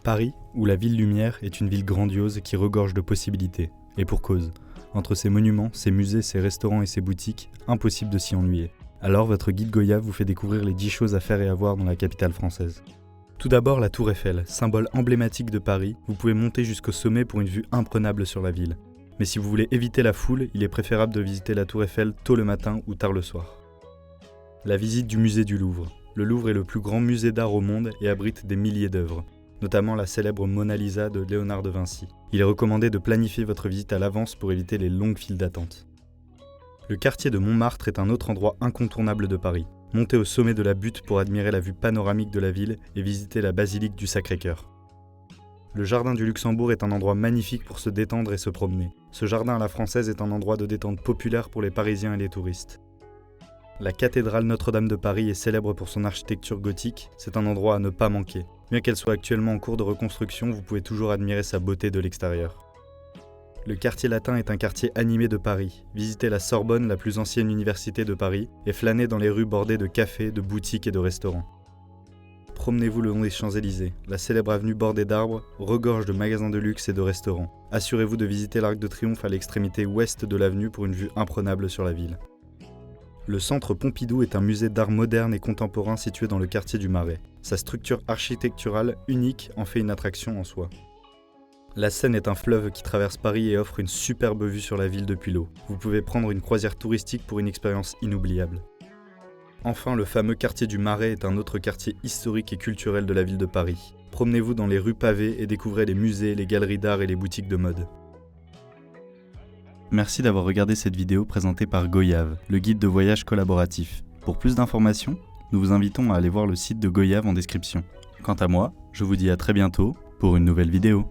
Paris, ou la ville lumière, est une ville grandiose qui regorge de possibilités. Et pour cause. Entre ses monuments, ses musées, ses restaurants et ses boutiques, impossible de s'y ennuyer. Alors votre guide Goyave vous fait découvrir les 10 choses à faire et à voir dans la capitale française. Tout d'abord la Tour Eiffel, symbole emblématique de Paris, vous pouvez monter jusqu'au sommet pour une vue imprenable sur la ville. Mais si vous voulez éviter la foule, il est préférable de visiter la Tour Eiffel tôt le matin ou tard le soir. La visite du musée du Louvre. Le Louvre est le plus grand musée d'art au monde et abrite des milliers d'œuvres, notamment la célèbre Mona Lisa de Léonard de Vinci. Il est recommandé de planifier votre visite à l'avance pour éviter les longues files d'attente. Le quartier de Montmartre est un autre endroit incontournable de Paris. Montez au sommet de la butte pour admirer la vue panoramique de la ville et visiter la basilique du Sacré-Cœur. Le jardin du Luxembourg est un endroit magnifique pour se détendre et se promener. Ce jardin à la française est un endroit de détente populaire pour les Parisiens et les touristes. La cathédrale Notre-Dame de Paris est célèbre pour son architecture gothique, c'est un endroit à ne pas manquer. Bien qu'elle soit actuellement en cours de reconstruction, vous pouvez toujours admirer sa beauté de l'extérieur. Le quartier latin est un quartier animé de Paris. Visitez la Sorbonne, la plus ancienne université de Paris, et flânez dans les rues bordées de cafés, de boutiques et de restaurants. Promenez-vous le long des Champs-Élysées. La célèbre avenue bordée d'arbres regorge de magasins de luxe et de restaurants. Assurez-vous de visiter l'Arc de Triomphe à l'extrémité ouest de l'avenue pour une vue imprenable sur la ville. Le centre Pompidou est un musée d'art moderne et contemporain situé dans le quartier du Marais. Sa structure architecturale unique en fait une attraction en soi. La Seine est un fleuve qui traverse Paris et offre une superbe vue sur la ville depuis l'eau. Vous pouvez prendre une croisière touristique pour une expérience inoubliable. Enfin, le fameux quartier du Marais est un autre quartier historique et culturel de la ville de Paris. Promenez-vous dans les rues pavées et découvrez les musées, les galeries d'art et les boutiques de mode. Merci d'avoir regardé cette vidéo présentée par Goyave, le guide de voyage collaboratif. Pour plus d'informations, nous vous invitons à aller voir le site de Goyave en description. Quant à moi, je vous dis à très bientôt pour une nouvelle vidéo.